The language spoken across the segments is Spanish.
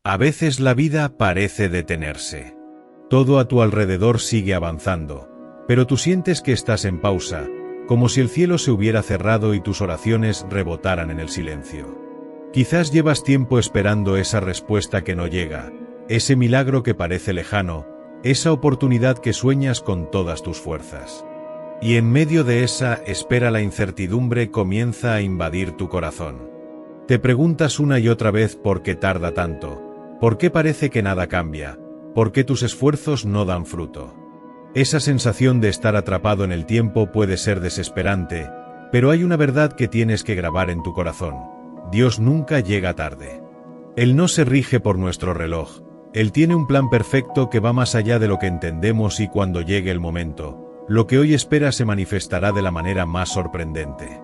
A veces la vida parece detenerse. Todo a tu alrededor sigue avanzando, pero tú sientes que estás en pausa, como si el cielo se hubiera cerrado y tus oraciones rebotaran en el silencio. Quizás llevas tiempo esperando esa respuesta que no llega, ese milagro que parece lejano, esa oportunidad que sueñas con todas tus fuerzas. Y en medio de esa espera la incertidumbre comienza a invadir tu corazón. Te preguntas una y otra vez por qué tarda tanto, por qué parece que nada cambia, por qué tus esfuerzos no dan fruto. Esa sensación de estar atrapado en el tiempo puede ser desesperante, pero hay una verdad que tienes que grabar en tu corazón: Dios nunca llega tarde. Él no se rige por nuestro reloj, Él tiene un plan perfecto que va más allá de lo que entendemos, y cuando llegue el momento, lo que hoy espera se manifestará de la manera más sorprendente.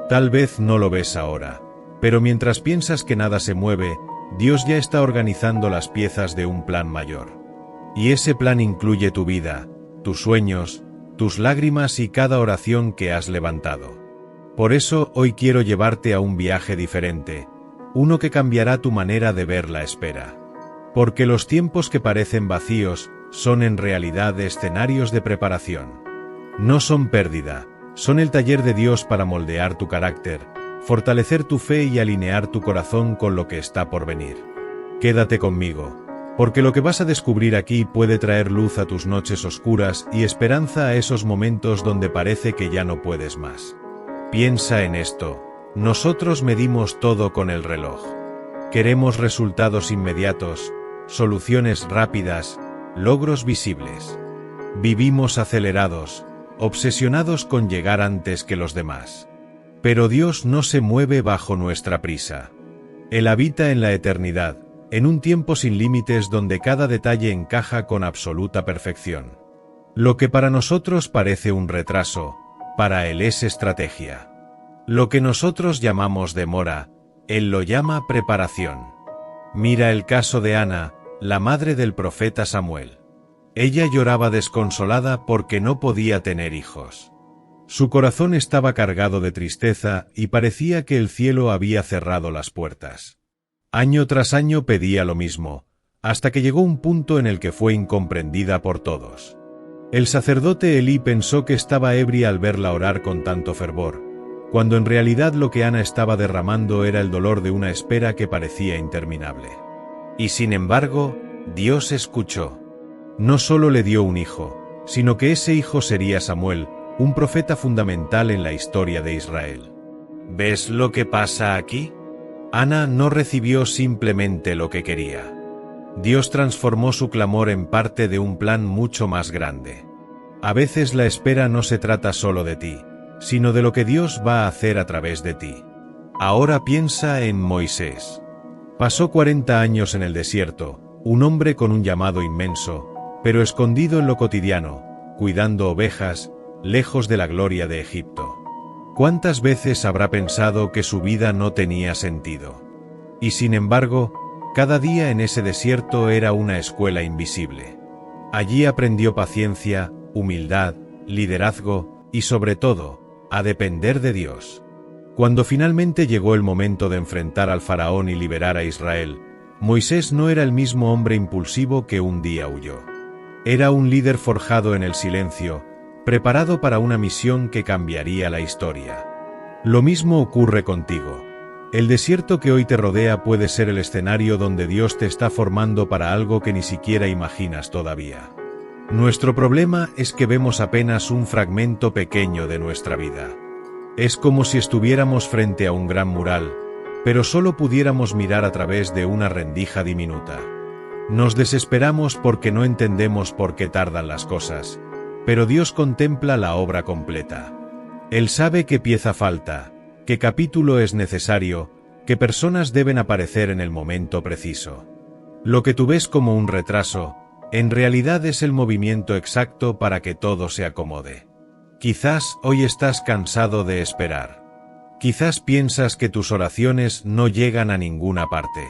Tal vez no lo ves ahora, pero mientras piensas que nada se mueve, Dios ya está organizando las piezas de un plan mayor. Y ese plan incluye tu vida, tus sueños, tus lágrimas y cada oración que has levantado. Por eso hoy quiero llevarte a un viaje diferente, uno que cambiará tu manera de ver la espera. Porque los tiempos que parecen vacíos son en realidad escenarios de preparación. No son pérdida, son el taller de Dios para moldear tu carácter, fortalecer tu fe y alinear tu corazón con lo que está por venir. Quédate conmigo, porque lo que vas a descubrir aquí puede traer luz a tus noches oscuras y esperanza a esos momentos donde parece que ya no puedes más. Piensa en esto: nosotros medimos todo con el reloj. Queremos resultados inmediatos, soluciones rápidas, logros visibles. Vivimos acelerados, obsesionados con llegar antes que los demás. Pero Dios no se mueve bajo nuestra prisa. Él habita en la eternidad, en un tiempo sin límites donde cada detalle encaja con absoluta perfección. Lo que para nosotros parece un retraso, para Él es estrategia. Lo que nosotros llamamos demora, Él lo llama preparación. Mira el caso de Ana, la madre del profeta Samuel. Ella lloraba desconsolada porque no podía tener hijos. Su corazón estaba cargado de tristeza y parecía que el cielo había cerrado las puertas. Año tras año pedía lo mismo, hasta que llegó un punto en el que fue incomprendida por todos. El sacerdote Elí pensó que estaba ebria al verla orar con tanto fervor, cuando en realidad lo que Ana estaba derramando era el dolor de una espera que parecía interminable. Y sin embargo, Dios escuchó. No solo le dio un hijo, sino que ese hijo sería Samuel, un profeta fundamental en la historia de Israel. ¿Ves lo que pasa aquí? Ana no recibió simplemente lo que quería. Dios transformó su clamor en parte de un plan mucho más grande. A veces la espera no se trata solo de ti, sino de lo que Dios va a hacer a través de ti. Ahora piensa en Moisés. Pasó 40 años en el desierto, un hombre con un llamado inmenso, pero escondido en lo cotidiano, cuidando ovejas, lejos de la gloria de Egipto. ¿Cuántas veces habrá pensado que su vida no tenía sentido? Y sin embargo, cada día en ese desierto era una escuela invisible. Allí aprendió paciencia, humildad, liderazgo y sobre todo, a depender de Dios. Cuando finalmente llegó el momento de enfrentar al faraón y liberar a Israel, Moisés no era el mismo hombre impulsivo que un día huyó. Era un líder forjado en el silencio, preparado para una misión que cambiaría la historia. Lo mismo ocurre contigo. El desierto que hoy te rodea puede ser el escenario donde Dios te está formando para algo que ni siquiera imaginas todavía. Nuestro problema es que vemos apenas un fragmento pequeño de nuestra vida. Es como si estuviéramos frente a un gran mural, pero solo pudiéramos mirar a través de una rendija diminuta. Nos desesperamos porque no entendemos por qué tardan las cosas, pero Dios contempla la obra completa. Él sabe qué pieza falta, qué capítulo es necesario, qué personas deben aparecer en el momento preciso. Lo que tú ves como un retraso, en realidad es el movimiento exacto para que todo se acomode. Quizás hoy estás cansado de esperar. Quizás piensas que tus oraciones no llegan a ninguna parte.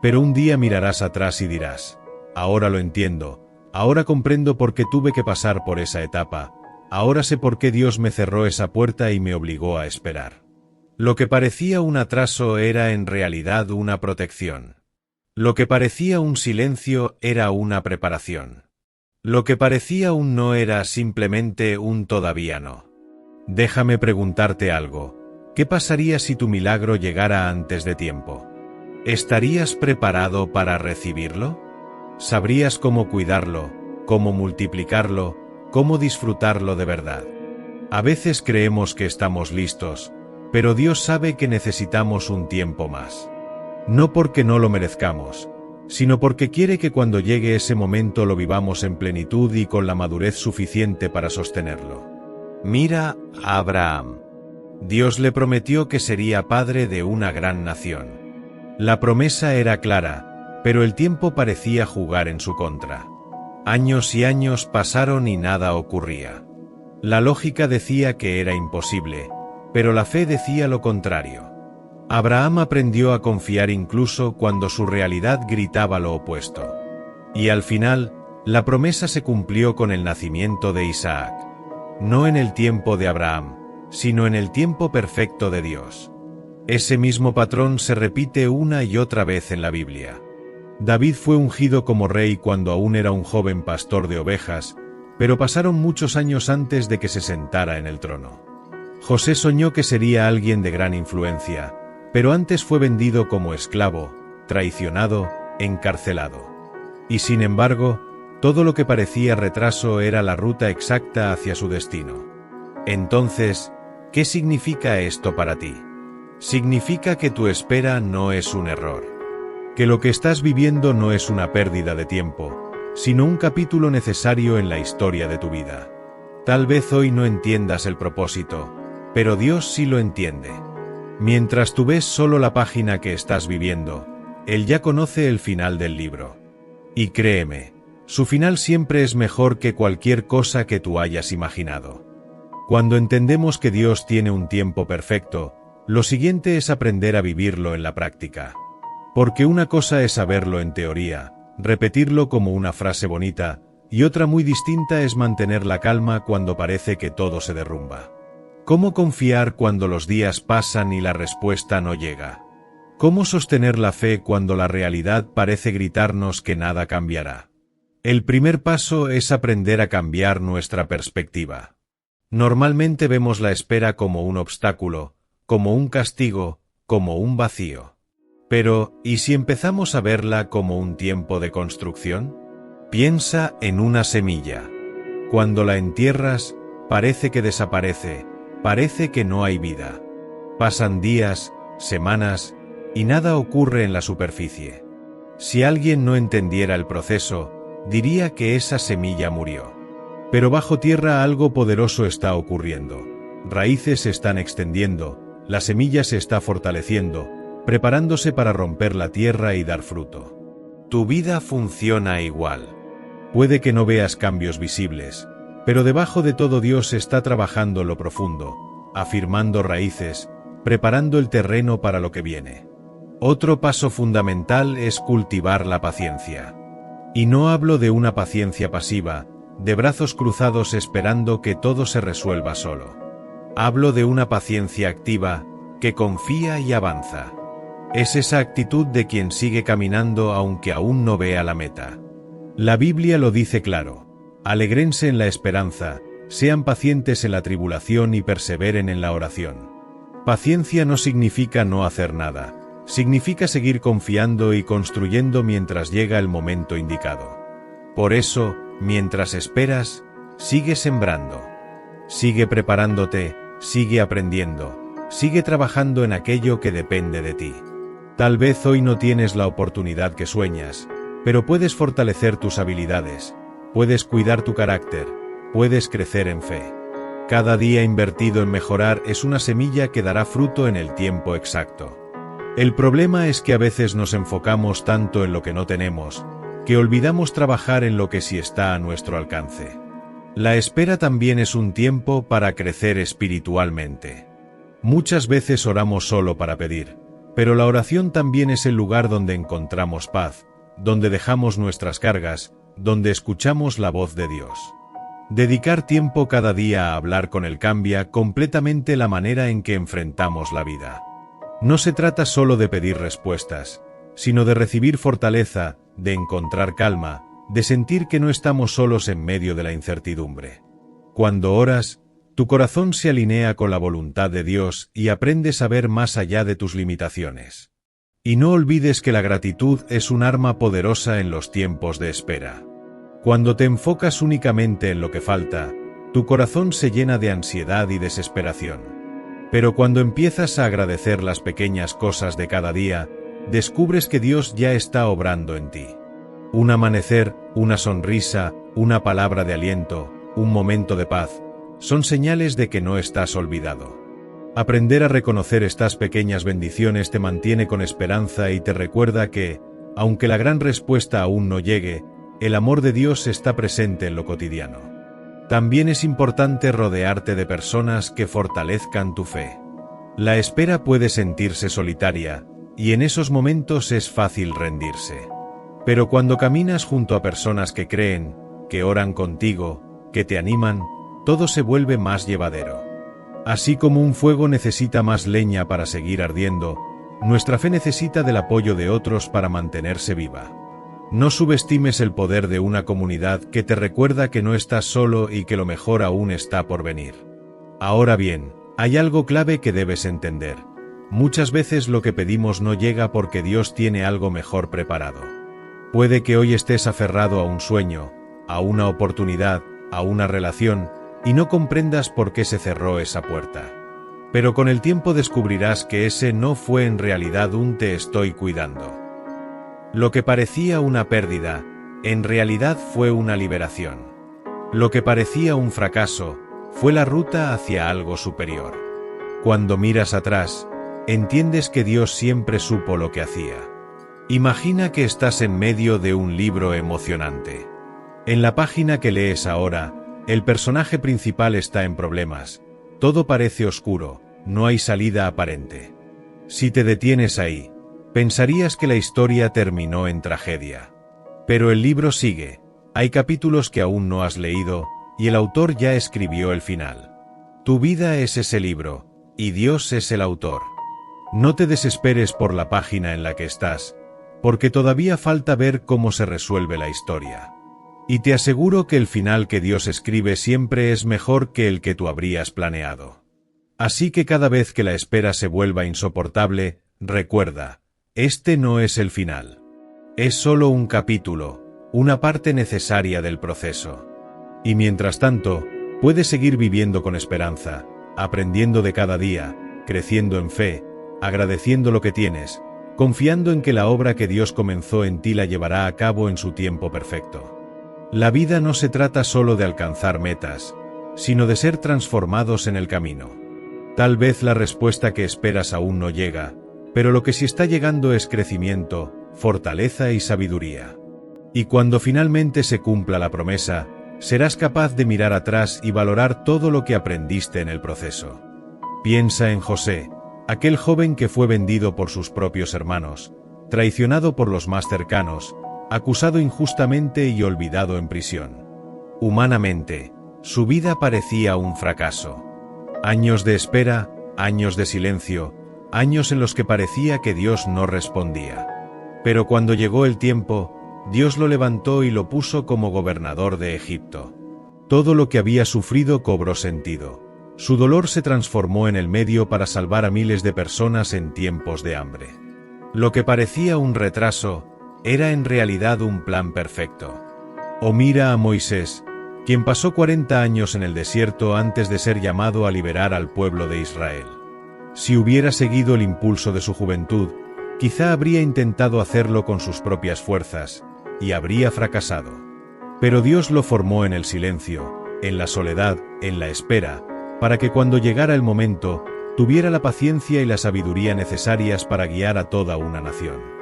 Pero un día mirarás atrás y dirás: ahora lo entiendo, ahora comprendo por qué tuve que pasar por esa etapa, ahora sé por qué Dios me cerró esa puerta y me obligó a esperar. Lo que parecía un atraso era en realidad una protección. Lo que parecía un silencio era una preparación. Lo que parecía un no era simplemente un todavía no. Déjame preguntarte algo. ¿Qué pasaría si tu milagro llegara antes de tiempo? ¿Estarías preparado para recibirlo? ¿Sabrías cómo cuidarlo, cómo multiplicarlo, cómo disfrutarlo de verdad? A veces creemos que estamos listos, pero Dios sabe que necesitamos un tiempo más. No porque no lo merezcamos, sino porque quiere que cuando llegue ese momento lo vivamos en plenitud y con la madurez suficiente para sostenerlo. Mira a Abraham. Dios le prometió que sería padre de una gran nación. La promesa era clara, pero el tiempo parecía jugar en su contra. Años y años pasaron y nada ocurría. La lógica decía que era imposible, pero la fe decía lo contrario. Abraham aprendió a confiar incluso cuando su realidad gritaba lo opuesto. Y al final, la promesa se cumplió con el nacimiento de Isaac. No en el tiempo de Abraham, sino en el tiempo perfecto de Dios. Ese mismo patrón se repite una y otra vez en la Biblia. David fue ungido como rey cuando aún era un joven pastor de ovejas, pero pasaron muchos años antes de que se sentara en el trono. José soñó que sería alguien de gran influencia, pero antes fue vendido como esclavo, traicionado, encarcelado. Y sin embargo, todo lo que parecía retraso era la ruta exacta hacia su destino. Entonces, ¿qué significa esto para ti? Significa que tu espera no es un error. Que lo que estás viviendo no es una pérdida de tiempo, sino un capítulo necesario en la historia de tu vida. Tal vez hoy no entiendas el propósito, pero Dios sí lo entiende. Mientras tú ves solo la página que estás viviendo, Él ya conoce el final del libro. Y créeme, su final siempre es mejor que cualquier cosa que tú hayas imaginado. Cuando entendemos que Dios tiene un tiempo perfecto, lo siguiente es aprender a vivirlo en la práctica. Porque una cosa es saberlo en teoría, repetirlo como una frase bonita, y otra muy distinta es mantener la calma cuando parece que todo se derrumba. ¿Cómo confiar cuando los días pasan y la respuesta no llega? ¿Cómo sostener la fe cuando la realidad parece gritarnos que nada cambiará? El primer paso es aprender a cambiar nuestra perspectiva. Normalmente vemos la espera como un obstáculo, como un castigo, como un vacío. Pero, ¿y si empezamos a verla como un tiempo de construcción? Piensa en una semilla. Cuando la entierras, parece que desaparece, parece que no hay vida. Pasan días, semanas, y nada ocurre en la superficie. Si alguien no entendiera el proceso, diría que esa semilla murió. Pero bajo tierra algo poderoso está ocurriendo. Raíces se están extendiendo, la semilla se está fortaleciendo, preparándose para romper la tierra y dar fruto. Tu vida funciona igual. Puede que no veas cambios visibles, pero debajo de todo Dios está trabajando lo profundo, afirmando raíces, preparando el terreno para lo que viene. Otro paso fundamental es cultivar la paciencia. Y no hablo de una paciencia pasiva, de brazos cruzados esperando que todo se resuelva solo. Hablo de una paciencia activa, que confía y avanza. Es esa actitud de quien sigue caminando aunque aún no vea la meta. La Biblia lo dice claro: alégrense en la esperanza, sean pacientes en la tribulación y perseveren en la oración. Paciencia no significa no hacer nada, significa seguir confiando y construyendo mientras llega el momento indicado. Por eso, mientras esperas, sigue sembrando. Sigue preparándote, sigue aprendiendo, sigue trabajando en aquello que depende de ti. Tal vez hoy no tienes la oportunidad que sueñas, pero puedes fortalecer tus habilidades, puedes cuidar tu carácter, puedes crecer en fe. Cada día invertido en mejorar es una semilla que dará fruto en el tiempo exacto. El problema es que a veces nos enfocamos tanto en lo que no tenemos, que olvidamos trabajar en lo que sí está a nuestro alcance. La espera también es un tiempo para crecer espiritualmente. Muchas veces oramos solo para pedir, pero la oración también es el lugar donde encontramos paz, donde dejamos nuestras cargas, donde escuchamos la voz de Dios. Dedicar tiempo cada día a hablar con Él cambia completamente la manera en que enfrentamos la vida. No se trata solo de pedir respuestas, sino de recibir fortaleza, de encontrar calma, de sentir que no estamos solos en medio de la incertidumbre. Cuando oras, tu corazón se alinea con la voluntad de Dios y aprendes a ver más allá de tus limitaciones. Y no olvides que la gratitud es un arma poderosa en los tiempos de espera. Cuando te enfocas únicamente en lo que falta, tu corazón se llena de ansiedad y desesperación. Pero cuando empiezas a agradecer las pequeñas cosas de cada día, descubres que Dios ya está obrando en ti. Un amanecer, una sonrisa, una palabra de aliento, un momento de paz, son señales de que no estás olvidado. Aprender a reconocer estas pequeñas bendiciones te mantiene con esperanza y te recuerda que, aunque la gran respuesta aún no llegue, el amor de Dios está presente en lo cotidiano. También es importante rodearte de personas que fortalezcan tu fe. La espera puede sentirse solitaria, y en esos momentos es fácil rendirse. Pero cuando caminas junto a personas que creen, que oran contigo, que te animan, todo se vuelve más llevadero. Así como un fuego necesita más leña para seguir ardiendo, nuestra fe necesita del apoyo de otros para mantenerse viva. No subestimes el poder de una comunidad que te recuerda que no estás solo y que lo mejor aún está por venir. Ahora bien, hay algo clave que debes entender. Muchas veces lo que pedimos no llega porque Dios tiene algo mejor preparado. Puede que hoy estés aferrado a un sueño, a una oportunidad, a una relación, y no comprendas por qué se cerró esa puerta. Pero con el tiempo descubrirás que ese no fue en realidad un te estoy cuidando. Lo que parecía una pérdida, en realidad fue una liberación. Lo que parecía un fracaso, fue la ruta hacia algo superior. Cuando miras atrás, entiendes que Dios siempre supo lo que hacía. Imagina que estás en medio de un libro emocionante. En la página que lees ahora, el personaje principal está en problemas. Todo parece oscuro, no hay salida aparente. Si te detienes ahí, pensarías que la historia terminó en tragedia. Pero el libro sigue, hay capítulos que aún no has leído, y el autor ya escribió el final. Tu vida es ese libro, y Dios es el autor. No te desesperes por la página en la que estás, porque todavía falta ver cómo se resuelve la historia. Y te aseguro que el final que Dios escribe siempre es mejor que el que tú habrías planeado. Así que cada vez que la espera se vuelva insoportable, recuerda, este no es el final. Es solo un capítulo, una parte necesaria del proceso. Y mientras tanto, puedes seguir viviendo con esperanza, aprendiendo de cada día, creciendo en fe, agradeciendo lo que tienes, confiando en que la obra que Dios comenzó en ti la llevará a cabo en su tiempo perfecto. La vida no se trata solo de alcanzar metas, sino de ser transformados en el camino. Tal vez la respuesta que esperas aún no llega, pero lo que sí está llegando es crecimiento, fortaleza y sabiduría. Y cuando finalmente se cumpla la promesa, serás capaz de mirar atrás y valorar todo lo que aprendiste en el proceso. Piensa en José, aquel joven que fue vendido por sus propios hermanos, traicionado por los más cercanos, acusado injustamente y olvidado en prisión. Humanamente, su vida parecía un fracaso. Años de espera, años de silencio, años en los que parecía que Dios no respondía. Pero cuando llegó el tiempo, Dios lo levantó y lo puso como gobernador de Egipto. Todo lo que había sufrido cobró sentido. Su dolor se transformó en el medio para salvar a miles de personas en tiempos de hambre. Lo que parecía un retraso, era en realidad un plan perfecto. O mira a Moisés, quien pasó 40 años en el desierto antes de ser llamado a liberar al pueblo de Israel. Si hubiera seguido el impulso de su juventud, quizá habría intentado hacerlo con sus propias fuerzas, y habría fracasado. Pero Dios lo formó en el silencio, en la soledad, en la espera, para que cuando llegara el momento, tuviera la paciencia y la sabiduría necesarias para guiar a toda una nación.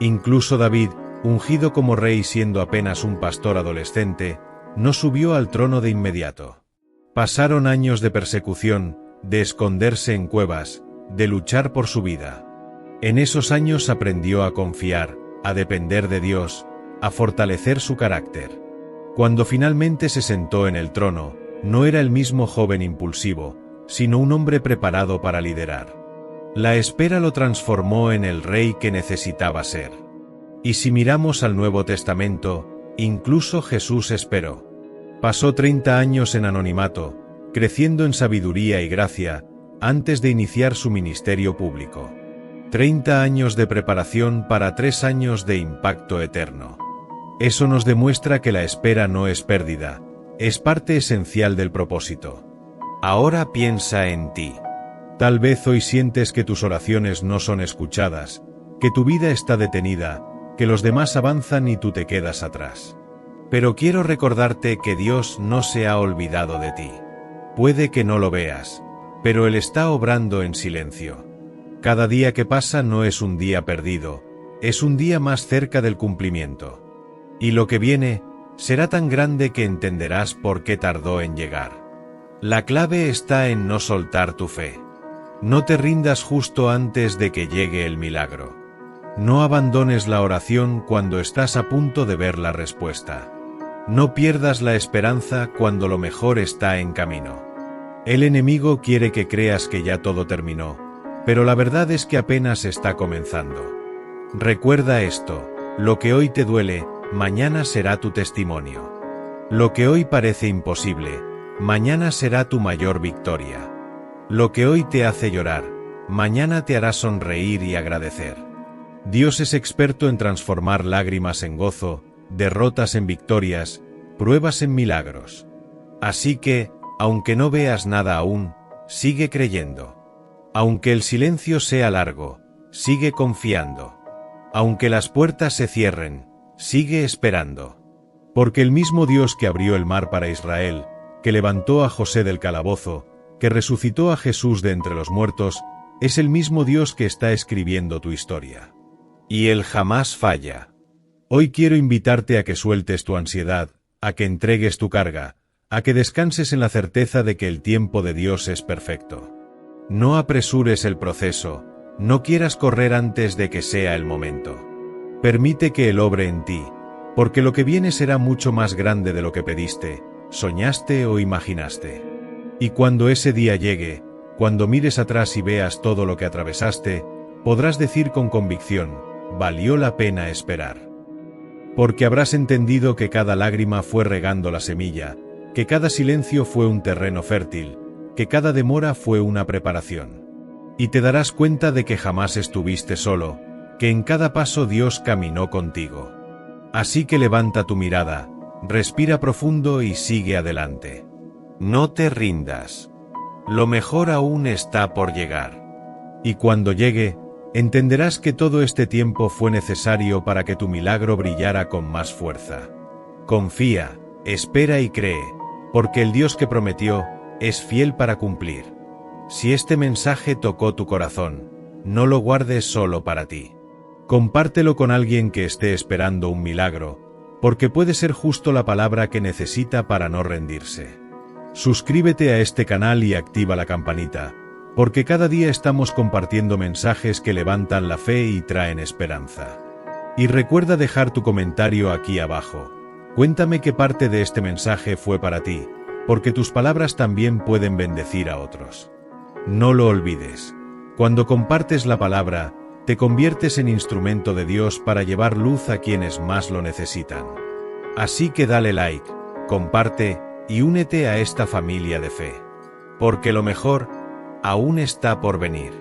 Incluso David, ungido como rey siendo apenas un pastor adolescente, no subió al trono de inmediato. Pasaron años de persecución, de esconderse en cuevas, de luchar por su vida. En esos años aprendió a confiar, a depender de Dios, a fortalecer su carácter. Cuando finalmente se sentó en el trono, no era el mismo joven impulsivo, sino un hombre preparado para liderar. La espera lo transformó en el rey que necesitaba ser. Y si miramos al Nuevo Testamento, incluso Jesús esperó. Pasó 30 años en anonimato, creciendo en sabiduría y gracia, antes de iniciar su ministerio público. 30 años de preparación para 3 años de impacto eterno. Eso nos demuestra que la espera no es pérdida, es parte esencial del propósito. Ahora piensa en ti. Tal vez hoy sientes que tus oraciones no son escuchadas, que tu vida está detenida, que los demás avanzan y tú te quedas atrás. Pero quiero recordarte que Dios no se ha olvidado de ti. Puede que no lo veas, pero Él está obrando en silencio. Cada día que pasa no es un día perdido, es un día más cerca del cumplimiento. Y lo que viene será tan grande que entenderás por qué tardó en llegar. La clave está en no soltar tu fe. No te rindas justo antes de que llegue el milagro. No abandones la oración cuando estás a punto de ver la respuesta. No pierdas la esperanza cuando lo mejor está en camino. El enemigo quiere que creas que ya todo terminó, pero la verdad es que apenas está comenzando. Recuerda esto, lo que hoy te duele, mañana será tu testimonio. Lo que hoy parece imposible, mañana será tu mayor victoria. Lo que hoy te hace llorar, mañana te hará sonreír y agradecer. Dios es experto en transformar lágrimas en gozo, derrotas en victorias, pruebas en milagros. Así que, aunque no veas nada aún, sigue creyendo. Aunque el silencio sea largo, sigue confiando. Aunque las puertas se cierren, sigue esperando. Porque el mismo Dios que abrió el mar para Israel, que levantó a José del calabozo, que resucitó a Jesús de entre los muertos, es el mismo Dios que está escribiendo tu historia. Y Él jamás falla. Hoy quiero invitarte a que sueltes tu ansiedad, a que entregues tu carga, a que descanses en la certeza de que el tiempo de Dios es perfecto. No apresures el proceso, no quieras correr antes de que sea el momento. Permite que Él obre en ti, porque lo que viene será mucho más grande de lo que pediste, soñaste o imaginaste. Y cuando ese día llegue, cuando mires atrás y veas todo lo que atravesaste, podrás decir con convicción, valió la pena esperar. Porque habrás entendido que cada lágrima fue regando la semilla, que cada silencio fue un terreno fértil, que cada demora fue una preparación. Y te darás cuenta de que jamás estuviste solo, que en cada paso Dios caminó contigo. Así que levanta tu mirada, respira profundo y sigue adelante. No te rindas. Lo mejor aún está por llegar. Y cuando llegue, entenderás que todo este tiempo fue necesario para que tu milagro brillara con más fuerza. Confía, espera y cree, porque el Dios que prometió es fiel para cumplir. Si este mensaje tocó tu corazón, no lo guardes solo para ti. Compártelo con alguien que esté esperando un milagro, porque puede ser justo la palabra que necesita para no rendirse. Suscríbete a este canal y activa la campanita, porque cada día estamos compartiendo mensajes que levantan la fe y traen esperanza. Y recuerda dejar tu comentario aquí abajo. Cuéntame qué parte de este mensaje fue para ti, porque tus palabras también pueden bendecir a otros. No lo olvides. Cuando compartes la palabra, te conviertes en instrumento de Dios para llevar luz a quienes más lo necesitan. Así que dale like, comparte y únete a esta familia de fe. Porque lo mejor aún está por venir.